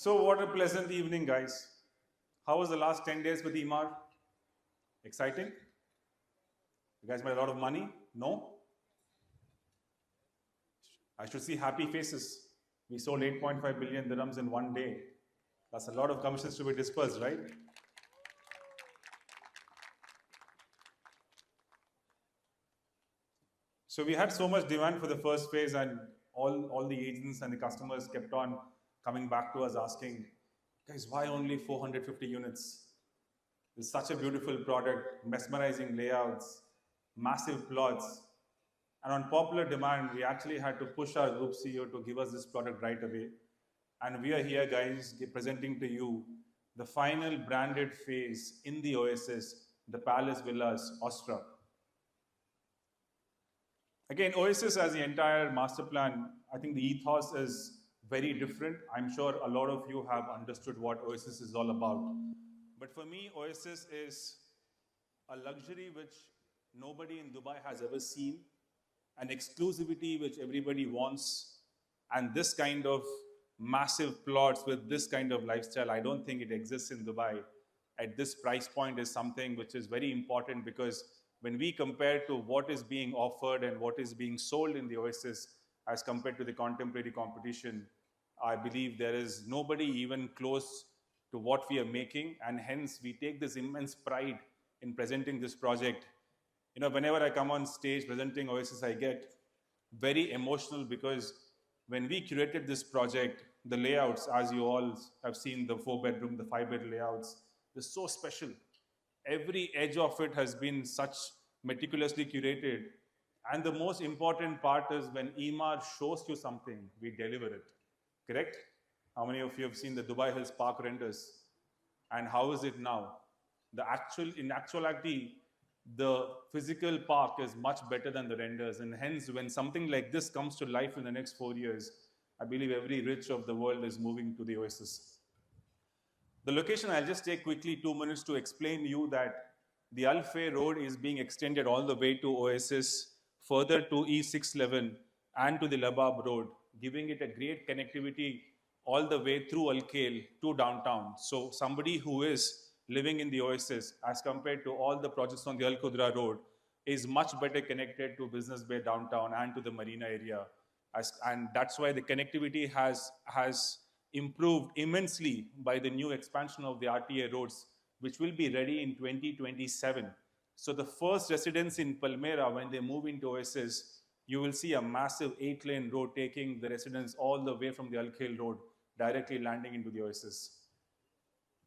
So what a pleasant evening, guys. How was the last 10 days with Emaar? Exciting? You guys made a lot of money? No? I should see happy faces. We sold 8.5 billion dirhams in one day. That's a lot of commissions to be dispersed, right? So we had so much demand for the first phase, and all the agents and the customers kept on coming back to us asking, guys, why only 450 units? It's such a beautiful product, mesmerizing layouts, massive plots. And on popular demand, we actually had to push our group CEO to give us this product right away. And we are here, guys, presenting to you the final branded phase in the Oasis, the Palace Villas, Ostra. Again, Oasis as the entire master plan, I think the ethos is very different. I'm sure a lot of you have understood what Oasis is all about. But for me, Oasis is a luxury which nobody in Dubai has ever seen, an exclusivity which everybody wants, and this kind of massive plots with this kind of lifestyle, I don't think it exists in Dubai at this price point is something which is very important, because when we compare to what is being offered and what is being sold in the Oasis as compared to the contemporary competition, I believe there is nobody even close to what we are making, and hence we take this immense pride in presenting this project. You know, whenever I come on stage presenting Oasis, I get very emotional, because when we curated this project, the layouts, as you all have seen, the 4-bedroom, the 5-bed layouts, they're so special. Every edge of it has been such meticulously curated. And the most important part is when Emaar shows you something, we deliver it. Correct? How many of you have seen the Dubai Hills Park renders? And how is it now? In actuality, the physical park is much better than the renders. And hence, when something like this comes to life in the next 4 years, I believe every rich of the world is moving to the Oasis. The location, I'll just take quickly 2 minutes to explain you that the Al Fay Road is being extended all the way to Oasis, further to E611 and to the Labab Road, giving it a great connectivity all the way through Al Khail to downtown. So somebody who is living in the Oasis, as compared to all the projects on the Al Qudra Road, is much better connected to Business Bay downtown and to the marina area. And that's why the connectivity has improved immensely by the new expansion of the RTA roads, which will be ready in 2027. So the first residents in Palmyra, when they move into Oasis, you will see a massive 8-lane road taking the residents all the way from the Al Khail Road, directly landing into the Oasis.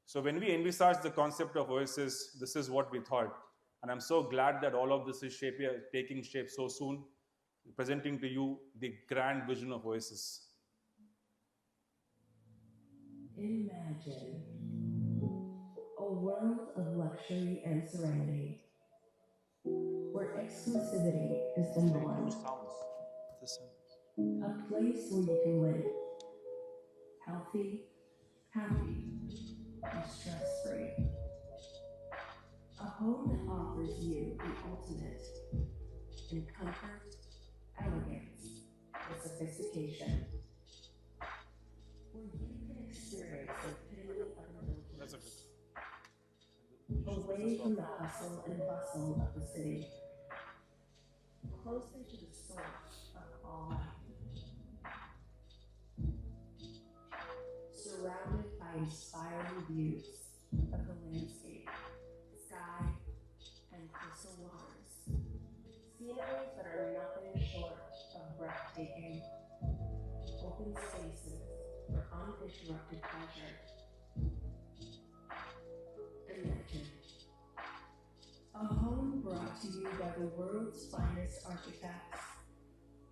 So when we envisaged the concept of Oasis, this is what we thought. And I'm so glad that all of this is taking shape so soon, presenting to you the grand vision of Oasis. Imagine a world of luxury and serenity, where exclusivity is the norm. A place where you can live healthy, happy, and stress-free. A home that offers you the ultimate in comfort, elegance, and sophistication. Where you can experience the epitome of indulgence. Away from the hustle and bustle of the city, closer to the source of all life. Surrounded by inspiring views of the landscape, sky, and crystal waters. Sceneries that are nothing short of breathtaking. Open spaces for uninterrupted pleasure. Imagine a home brought to you by the world's finest architects,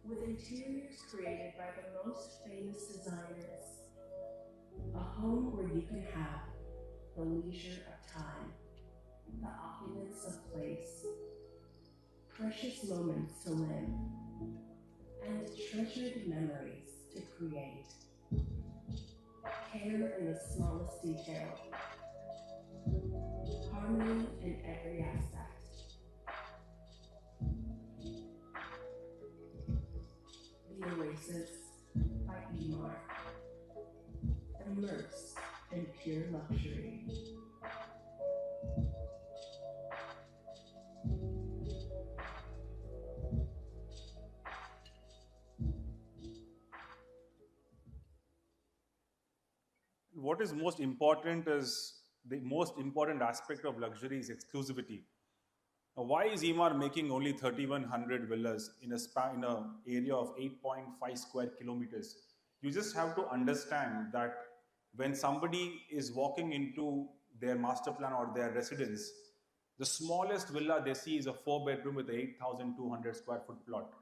with interiors created by the most famous designers. A home where you can have the leisure of time, the opulence of place, precious moments to live, and treasured memories to create. Care in the smallest detail, harmony in every aspect. The Oasis by Emaar. immerse in pure luxury. What is most important is the most important aspect of luxury is exclusivity. Now, why is Emaar making only 3,100 villas in in a area of 8.5 square kilometers? You just have to understand that when somebody is walking into their master plan or their residence, the smallest villa they see is a 4 bedroom with 8,200 square foot plot.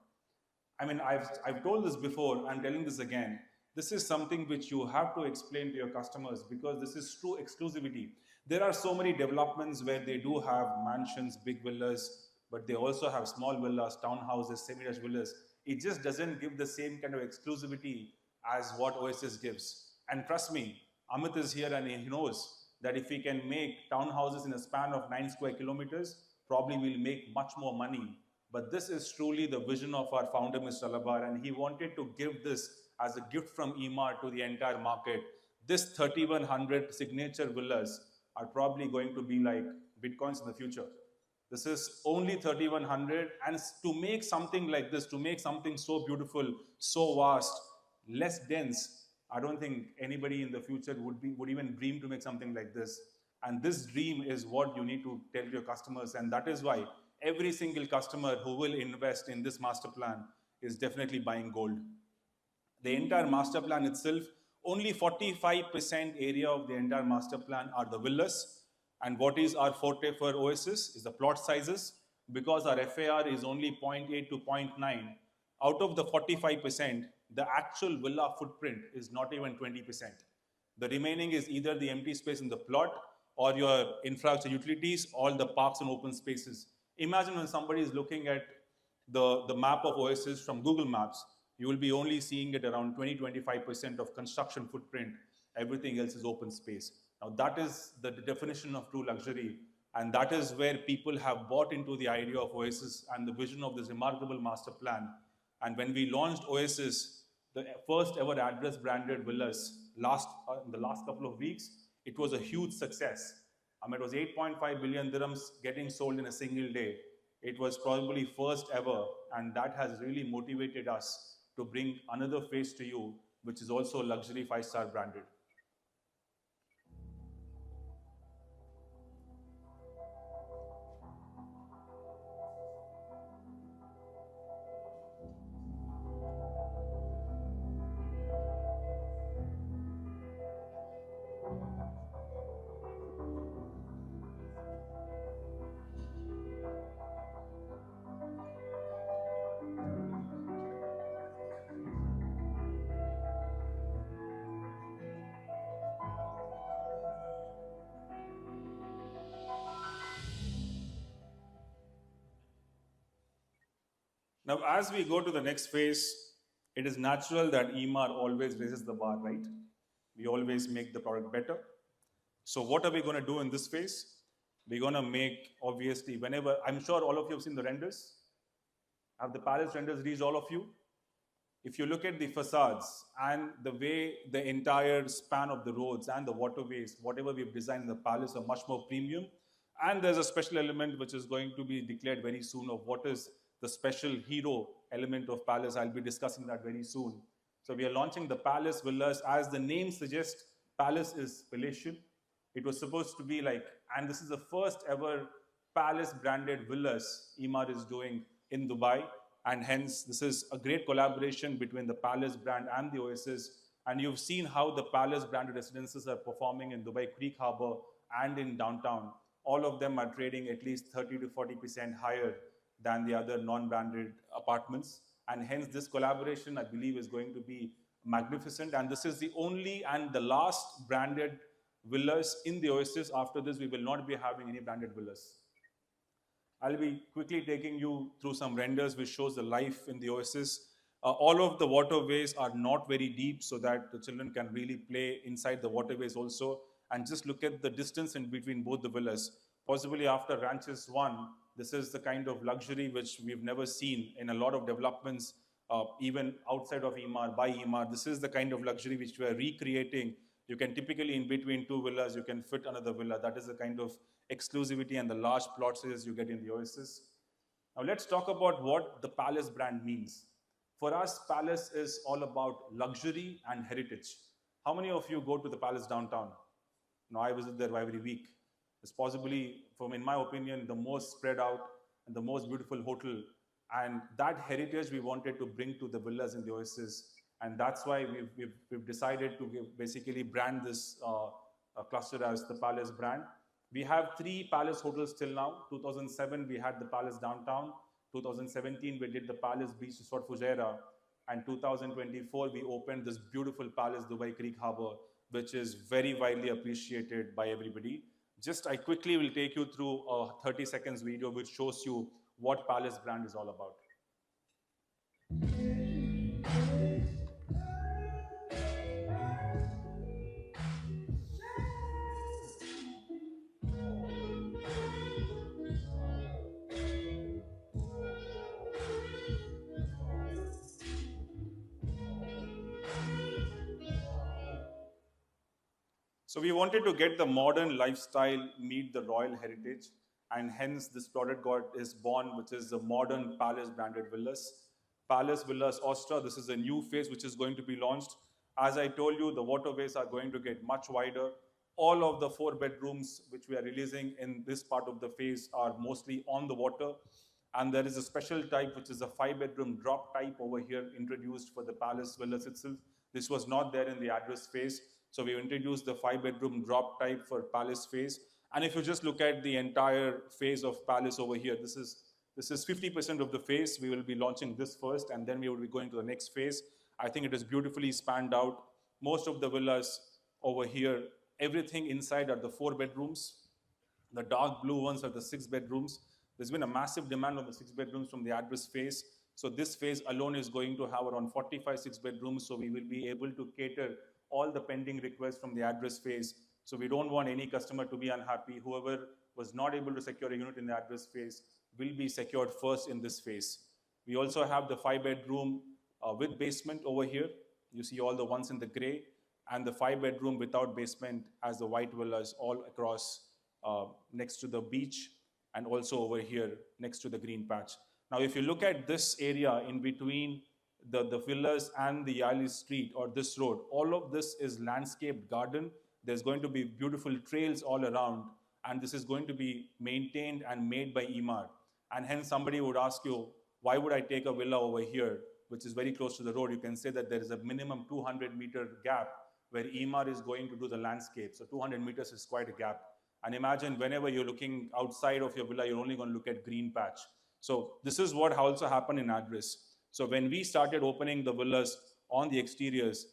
I mean, I've told this before, I'm telling this again. This is something which you have to explain to your customers because this is true exclusivity. There are so many developments where they do have mansions, big villas, but they also have small villas, townhouses, semi-detached villas. It just doesn't give the same kind of exclusivity as what Oasis gives. And trust me, Amit is here and he knows that if we can make townhouses in a span of 9 square kilometers, probably we'll make much more money. But this is truly the vision of our founder, Mr. Alabar, and he wanted to give this as a gift from Emaar to the entire market. This 3,100 signature villas are probably going to be like bitcoins in the future. This is only 3,100, and to make something like this, to make something so beautiful, so vast, less dense, I don't think anybody in the future would even dream to make something like this. And this dream is what you need to tell your customers, and that is why every single customer who will invest in this master plan is definitely buying gold. The entire master plan itself, only 45% area of the entire master plan are the villas. And what is our forte for Oasis is the plot sizes. Because our FAR is only zero point 0.8 to zero point 0.9, out of the 45%, the actual villa footprint is not even 20%. The remaining is either the empty space in the plot or your infrastructure utilities, all the parks and open spaces. Imagine when somebody is looking at the map of Oasis from Google Maps, you will be only seeing it around 20-25% of construction footprint. Everything else is open space. Now that is the definition of true luxury, and that is where people have bought into the idea of Oasis and the vision of this remarkable master plan. And when we launched Oasis, the first ever address branded villas in the last couple of weeks, it was a huge success. It was 8.5 billion dirhams getting sold in a single day. It was probably first ever, and that has really motivated us to bring another face to you, which is also luxury 5-star branded. Now, as we go to the next phase, it is natural that Emaar always raises the bar, right? We always make the product better. So what are we going to do in this phase? We're going to make, obviously, whenever, I'm sure all of you have seen the renders. Have the palace renders reached all of you? If you look at the facades and the way the entire span of the roads and the waterways, whatever we've designed in the palace are much more premium. And there's a special element which is going to be declared very soon of what is the special hero element of palace. I'll be discussing that very soon. So we are launching the palace villas. As the name suggests, palace is palatial. It was supposed to be like, and this is the first ever palace branded villas Emaar is doing in Dubai. And hence, this is a great collaboration between the Palace brand and the Oasis. And you've seen how the Palace branded residences are performing in Dubai Creek Harbour and in downtown. All of them are trading at least 30 to 40% higher than the other non-branded apartments. And hence, this collaboration, I believe, is going to be magnificent. And this is the only and the last branded villas in the Oasis. After this, we will not be having any branded villas. I'll be quickly taking you through some renders which shows the life in the Oasis. All of the waterways are not very deep so that the children can really play inside the waterways also. And just look at the distance in between both the villas. Possibly after Ranches 1, this is the kind of luxury which we've never seen in a lot of developments, even outside of Emaar, by Emaar. This is the kind of luxury which we are recreating. You can typically, in between two villas, you can fit another villa. That is the kind of exclusivity and the large plot sizes you get in the Oasis. Now let's talk about what the Palace brand means. For us, Palace is all about luxury and heritage. How many of you go to the Palace downtown? Now I visit there every week. It's possibly, from in my opinion, the most spread out and the most beautiful hotel. And that heritage we wanted to bring to the villas in the Oasis. And that's why we've decided to basically brand this cluster as the Palace brand. We have 3 Palace hotels till now. 2007, we had the Palace Downtown. 2017, we did the Palace Beach Resort Fujairah. And 2024, we opened this beautiful Palace Dubai Creek Harbour, which is very widely appreciated by everybody. Just I quickly will take you through a 30 seconds video which shows you what Palace brand is all about. So we wanted to get the modern lifestyle meet the royal heritage, and hence this product is born, which is the modern Palace branded villas. Palace Villas Ostra, this is a new phase which is going to be launched. As I told you, the waterways are going to get much wider. All of the 4 bedrooms which we are releasing in this part of the phase are mostly on the water. And there is a special type, which is a 5-bedroom drop type over here, introduced for the Palace Villas itself. This was not there in the address phase. So we introduced the 5-bedroom drop type for Palace phase. And if you just look at the entire phase of Palace over here, this is 50% of the phase. We will be launching this first, and then we will be going to the next phase. I think it is beautifully spanned out. Most of the villas over here, everything inside are the 4 bedrooms. The dark blue ones are the 6 bedrooms. There's been a massive demand on the 6 bedrooms from the address phase. So this phase alone is going to have around 45 6 bedrooms. So we will be able to cater all the pending requests from the address phase. So we don't want any customer to be unhappy. Whoever was not able to secure a unit in the address phase will be secured first in this phase. We also have the 5-bedroom with basement over here. You see all the ones in the gray, and the 5-bedroom without basement as the white villas all across next to the beach, and also over here next to the green patch. Now, if you look at this area in between the villas and the Yali Street or this road, all of this is landscaped garden. There's going to be beautiful trails all around, and this is going to be maintained and made by Emaar. And hence somebody would ask you, why would I take a villa over here, which is very close to the road? You can say that there is a minimum 200-meter gap where Emaar is going to do the landscape. So 200 meters is quite a gap. And imagine whenever you're looking outside of your villa, you're only going to look at green patch. So this is what also happened in address. So when we started opening the villas on the exteriors,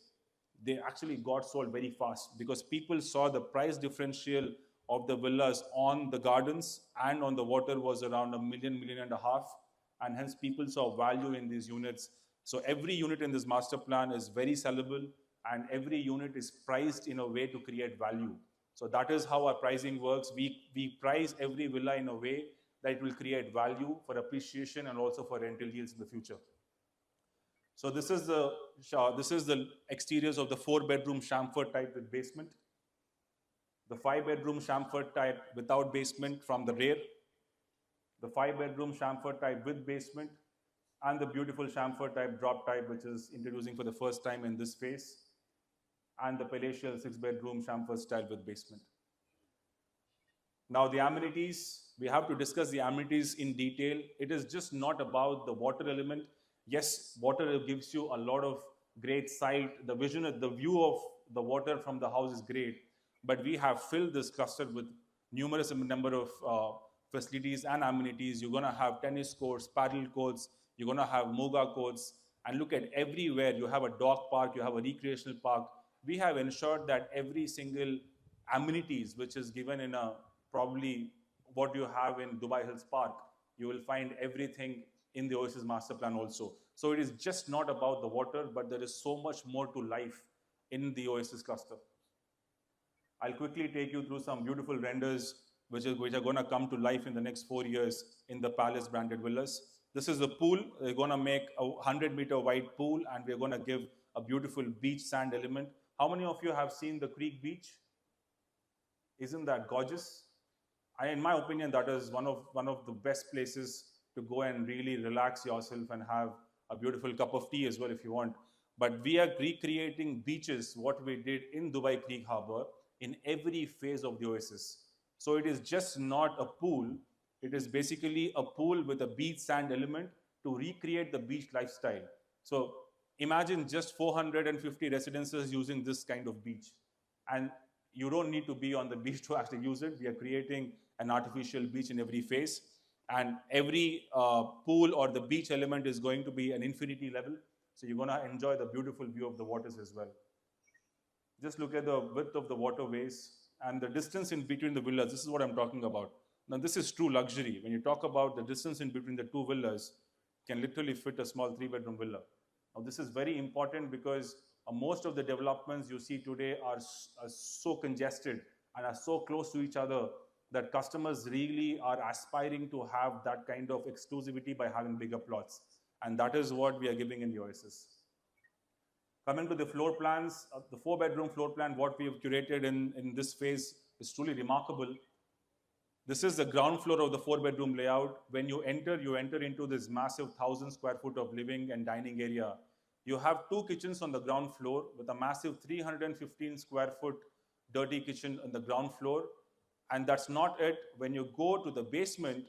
they actually got sold very fast because people saw the price differential of the villas on the gardens and on the water was around $1 million, $1.5 million. And hence people saw value in these units. So every unit in this master plan is very sellable, and every unit is priced in a way to create value. So that is how our pricing works. We price every villa in a way that it will create value for appreciation and also for rental yields in the future. So this is the exteriors of the 4-bedroom chamfer type with basement, the 5-bedroom chamfer type without basement from the rear, the 5-bedroom chamfer type with basement, and the beautiful chamfer type drop type, which is introducing for the first time in this phase, and the palatial 6-bedroom chamfer style with basement. Now the amenities, we have to discuss the amenities in detail. It is just not about the water element. Yes, water gives you a lot of great sight. The view of the water from the house is great, but we have filled this cluster with numerous number of facilities and amenities. You're gonna have tennis courts, paddle courts, you're gonna have moga courts, and look at everywhere. You have a dog park, you have a recreational park. We have ensured that every single amenities which is given in a probably what you have in Dubai Hills Park, you will find everything in the Oasis master plan also. So it is just not about the water, but there is so much more to life in the Oasis cluster. I'll quickly take you through some beautiful renders which are going to come to life in the next 4 years in the Palace branded villas. This is the pool. We're going to make a 100-meter wide pool, and we're going to give a beautiful beach sand element. How many of you have seen the Creek Beach? Isn't that gorgeous? In my opinion, that is one of the best places to go and really relax yourself and have a beautiful cup of tea as well if you want. But we are recreating beaches, what we did in Dubai Creek Harbor, in every phase of the Oasis. So it is just not a pool; it is basically a pool with a beach sand element to recreate the beach lifestyle. So imagine just 450 residences using this kind of beach, and you don't need to be on the beach to actually use it. We are creating an artificial beach in every phase, and every pool or the beach element is going to be an infinity level. So you're going to enjoy the beautiful view of the waters as well. Just look at the width of the waterways and the distance in between the villas. This is what I'm talking about. Now, this is true luxury. When you talk about the distance in between the two villas, can literally fit a small three-bedroom villa. Now, this is very important because most of the developments you see today are so congested and are so close to each other that customers really are aspiring to have that kind of exclusivity by having bigger plots. And that is what we are giving in the Oasis. Coming to the floor plans, the four-bedroom floor plan, what we have curated in this phase is truly remarkable. This is the ground floor of the four-bedroom layout. When you enter into this massive 1,000 square foot of living and dining area. You have two kitchens on the ground floor with a massive 315 square foot dirty kitchen on the ground floor. And that's not it. When you go to the basement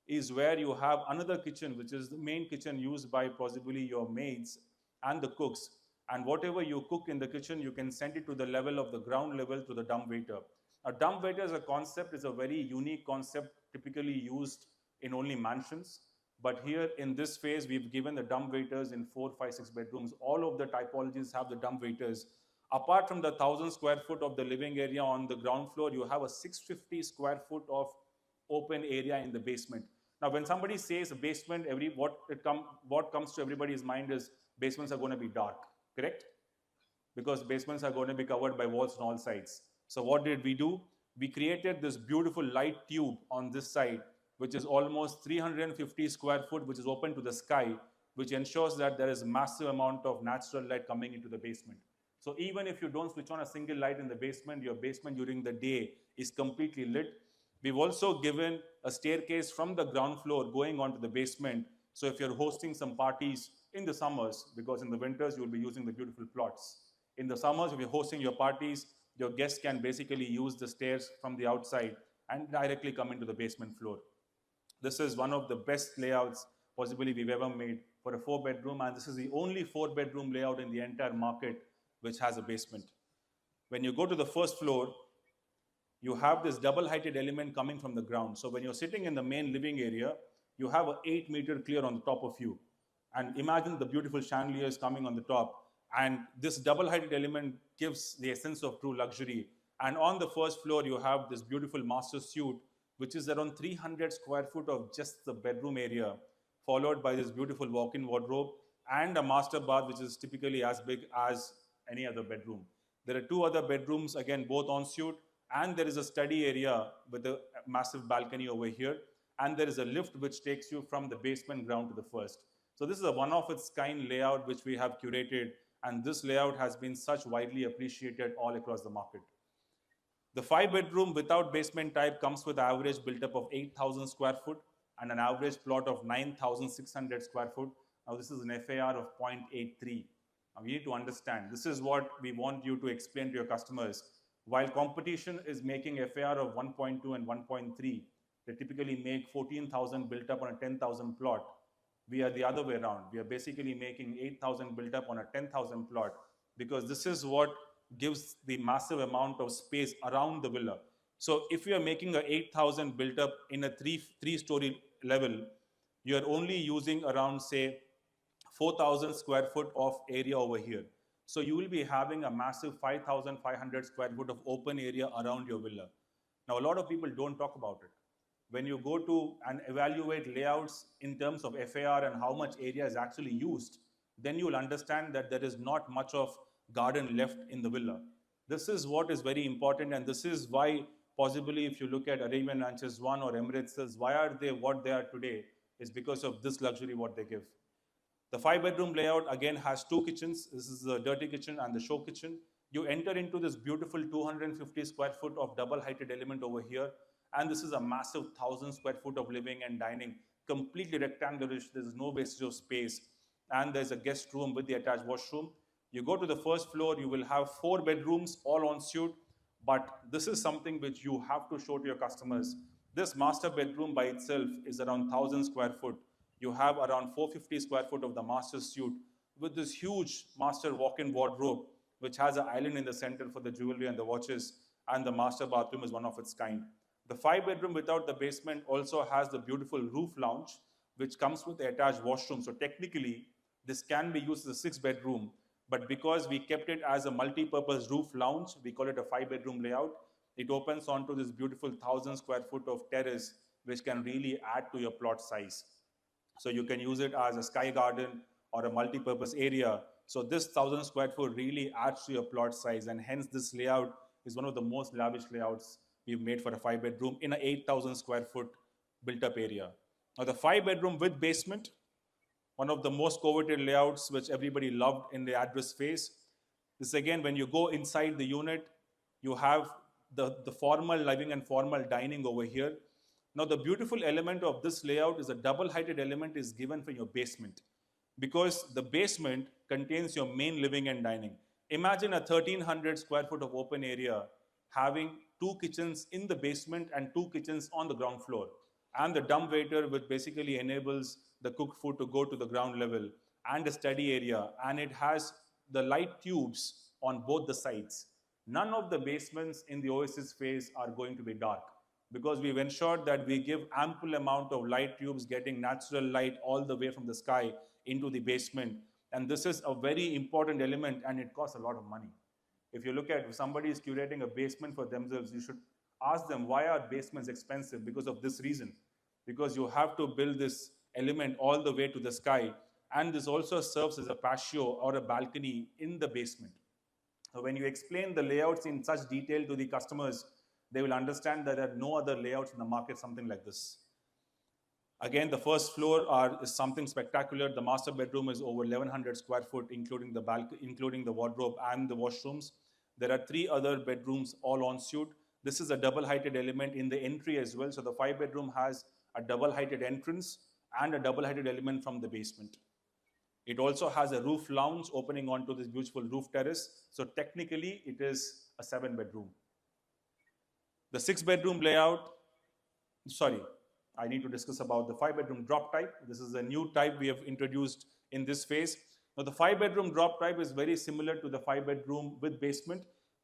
is where you have another kitchen, which is the main kitchen used by possibly your maids and the cooks. And whatever you cook in the kitchen, you can send it to the level of the ground level to the dumb waiter. A dumb waiter as a concept is a very unique concept typically used in only mansions. But here in this phase, we've given the dumb waiters in 4, 5, 6 bedrooms. All of the typologies have the dumb waiters. Apart from the 1,000 square foot of the living area on the ground floor, you have a 650 square foot of open area in the basement. Now, when somebody says a basement, what comes to everybody's mind is basements are going to be dark, correct? Because basements are going to be covered by walls on all sides. So what did we do? We created this beautiful light tube on this side, which is almost 350 square foot, which is open to the sky, which ensures that there is a massive amount of natural light coming into the basement. So even if you don't switch on a single light in the basement, your basement during the day is completely lit. We've also given a staircase from the ground floor going onto the basement. So if you're hosting some parties in the summers, because in the winters you'll be using the beautiful plots. In the summers, if you're hosting your parties, your guests can basically use the stairs from the outside and directly come into the basement floor. This is one of the best layouts possibly we've ever made for a 4-bedroom, and this is the only 4-bedroom layout in the entire market which has a basement. When you go to the first floor, you have this double-heighted element coming from the ground. So when you're sitting in the main living area, you have an 8-meter clear on the top of you. And imagine the beautiful chandeliers coming on the top. And this double-heighted element gives the essence of true luxury. And on the first floor, you have this beautiful master suite, which is around 300 square foot of just the bedroom area, followed by this beautiful walk-in wardrobe and a master bath, which is typically as big as any other bedroom. There are 2 other bedrooms, again, both ensuite, and there is a study area with a massive balcony over here. And there is a lift which takes you from the basement ground to the first. So this is a one-of-its-kind layout which we have curated, and this layout has been such widely appreciated all across the market. The 5-bedroom without basement type comes with an average built-up of 8,000 square foot and an average plot of 9,600 square foot. Now this is an FAR of 0.83. Now we need to understand, this is what we want you to explain to your customers. While competition is making FAR of 1.2 and 1.3, they typically make 14,000 built up on a 10,000 plot. We are the other way around. We are basically making 8,000 built up on a 10,000 plot because this is what gives the massive amount of space around the villa. So if you are making a 8,000 built up in a three-story level, you are only using around, say, 4,000 square foot of area over here. So you will be having a massive 5,500 square foot of open area around your villa. Now, a lot of people don't talk about it. When you go to and evaluate layouts in terms of FAR and how much area is actually used, then you will understand that there is not much of garden left in the villa. This is what is very important, and this is why possibly if you look at Arabian Ranches 1 or Emirates, why are they what they are today, is because of this luxury what they give. The 5-bedroom layout again has 2 kitchens. This is the dirty kitchen and the show kitchen. You enter into this beautiful 250 square foot of double-heighted element over here, and this is a massive 1,000 square foot of living and dining, completely rectangularish. There's no wastage of space, and there's a guest room with the attached washroom. You go to the first floor, you will have 4 bedrooms, all en suite, but this is something which you have to show to your customers. This master bedroom by itself is around 1,000 square foot. You have around 450 square foot of the master suite with this huge master walk-in wardrobe, which has an island in the center for the jewelry and the watches, and the master bathroom is one of its kind. The 5 bedroom without the basement also has the beautiful roof lounge, which comes with the attached washroom. So technically, this can be used as a 6 bedroom, but because we kept it as a multi-purpose roof lounge, we call it a 5 bedroom layout. It opens onto this beautiful 1,000 square foot of terrace, which can really add to your plot size. So you can use it as a sky garden or a multi-purpose area. So this 1,000 square foot really adds to your plot size, and hence this layout is one of the most lavish layouts we've made for a 5 bedroom in an 8,000 square foot built-up area. Now the 5 bedroom with basement, one of the most coveted layouts which everybody loved in the address phase. This again, when you go inside the unit, you have the formal living and formal dining over here. Now the beautiful element of this layout is a double-heighted element is given for your basement, because the basement contains your main living and dining. Imagine a 1,300 square foot of open area having 2 kitchens in the basement and 2 kitchens on the ground floor, and the dumb waiter, which basically enables the cooked food to go to the ground level, and a study area, and it has the light tubes on both the sides. None of the basements in the Oasis phase are going to be dark, because we've ensured that we give ample amount of light tubes getting natural light all the way from the sky into the basement. And this is a very important element, and it costs a lot of money. If you look at, if somebody is curating a basement for themselves, you should ask them, why are basements expensive? Because of this reason. Because you have to build this element all the way to the sky, and this also serves as a patio or a balcony in the basement. So when you explain the layouts in such detail to the customers, they will understand that there are no other layouts in the market something like this. Again, the first floor is something spectacular. The master bedroom is over 1,100 square foot, including the balcony, including the wardrobe and the washrooms. There are 3 other bedrooms, all en suite. This is a double-heighted element in the entry as well. So the 5 bedroom has a double-heighted entrance and a double-heighted element from the basement. It also has a roof lounge opening onto this beautiful roof terrace. So technically, it is a 7 bedroom. The 6 bedroom layout, sorry, I need to discuss about the 5 bedroom drop type. This is a new type we have introduced in this phase. Now the 5 bedroom drop type is very similar to the 5 bedroom with basement.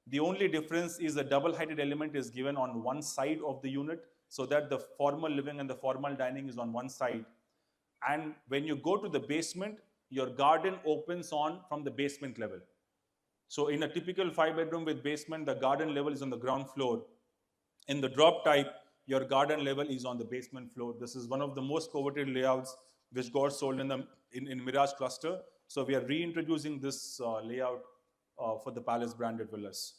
The only difference is the double-heighted element is given on one side of the unit, so that the formal living and the formal dining is on one side. And when you go to the basement, your garden opens on from the basement level. So in a typical 5 bedroom with basement, the garden level is on the ground floor. In the drop type, your garden level is on the basement floor. This is one of the most coveted layouts which got sold in Mirage cluster. So we are reintroducing this layout for the Palace branded villas.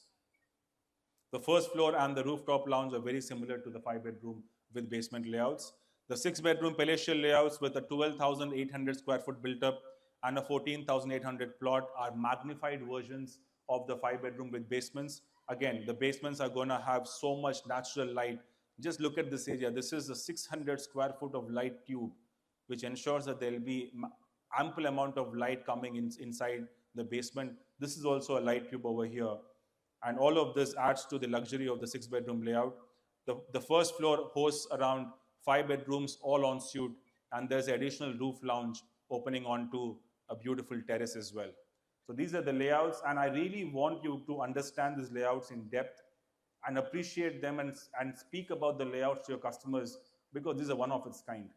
The first floor and the rooftop lounge are very similar to the 5 bedroom with basement layouts. The 6 bedroom palatial layouts with a 12,800 square foot built up and a 14,800 plot are magnified versions of the 5 bedroom with basements. Again, the basements are going to have so much natural light. Just look at this area. This is a 600 square foot of light tube, which ensures that there will be ample amount of light coming inside the basement. This is also a light tube over here. And all of this adds to the luxury of the 6 bedroom layout. The first floor hosts around 5 bedrooms, all en suite, and there's an additional roof lounge opening onto a beautiful terrace as well. So these are the layouts, and I really want you to understand these layouts in depth and appreciate them and speak about the layouts to your customers, because these are one of its kind.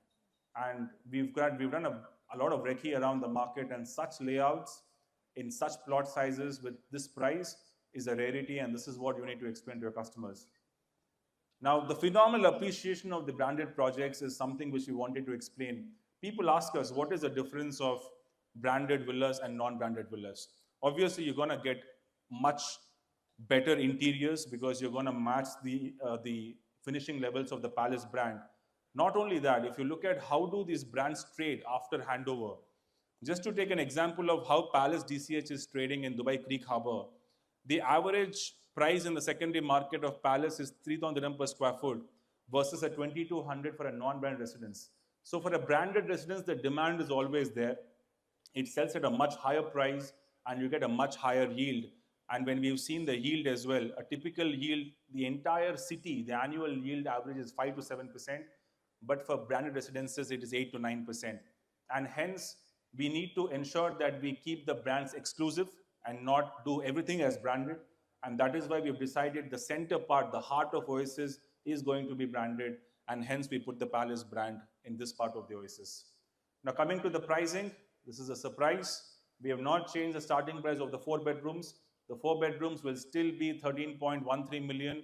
And we've done a lot of recce around the market, and such layouts in such plot sizes with this price is a rarity, and this is what you need to explain to your customers. Now, the phenomenal appreciation of the branded projects is something which we wanted to explain. People ask us, what is the difference of branded villas and non-branded villas? Obviously, you're going to get much better interiors because you're going to match the finishing levels of the Palace brand. Not only that, if you look at how do these brands trade after handover, just to take an example of how Palace DCH is trading in Dubai Creek Harbour, The average price in the secondary market of Palace is 3,000 dirham per square foot versus a 2,200 for a non-branded residence. So for a branded residence, the demand is always there. It sells at a much higher price and you get a much higher yield. And when we've seen the yield as well, a typical yield, the entire city, the annual yield average is 5 to 7%, but for branded residences, it is 8 to 9%. And hence, we need to ensure that we keep the brands exclusive and not do everything as branded. And that is why we've decided the center part, the heart of Oasis, is going to be branded. And hence, we put the Palace brand in this part of the Oasis. Now, coming to the pricing, this is a surprise. We have not changed the starting price of the 4 bedrooms. The 4 bedrooms will still be 13.13 million.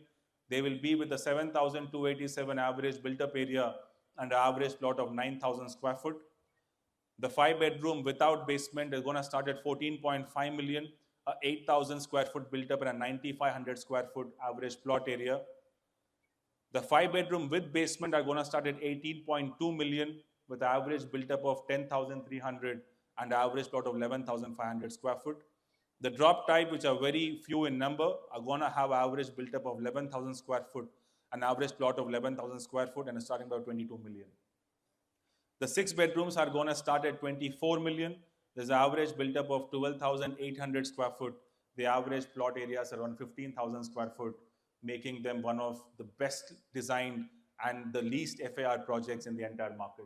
They will be with the 7,287 average built-up area and an average plot of 9,000 square foot. The 5 bedroom without basement is going to start at 14.5 million, 8,000 square foot built up and a 9,500 square foot average plot area. The 5 bedroom with basement are going to start at 18.2 million with average built up of 10,300 and average plot of 11,500 square foot. The drop type, which are very few in number, are going to have average built up of 11,000 square foot, an average plot of 11,000 square foot and a starting by 22 million. The 6 bedrooms are going to start at 24 million. There's an average built up of 12,800 square foot. The average plot areas are around 15,000 square foot, making them one of the best designed and the least FAR projects in the entire market.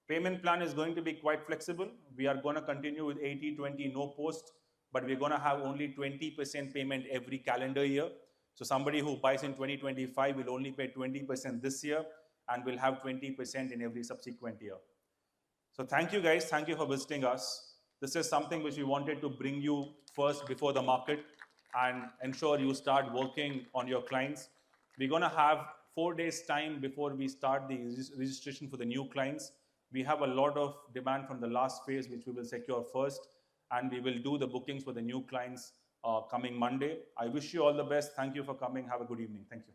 Payment plan is going to be quite flexible. We are going to continue with 80-20 no post, but we're going to have only 20% payment every calendar year. So somebody who buys in 2025 will only pay 20% this year and will have 20% in every subsequent year. So thank you guys. Thank you for visiting us. This is something which we wanted to bring you first before the market and ensure you start working on your clients. We're going to have 4 days time before we start the registration for the new clients. We have a lot of demand from the last phase, which we will secure first, and we will do the bookings for the new clients coming Monday. I wish you all the best. Thank you for coming. Have a good evening. Thank you.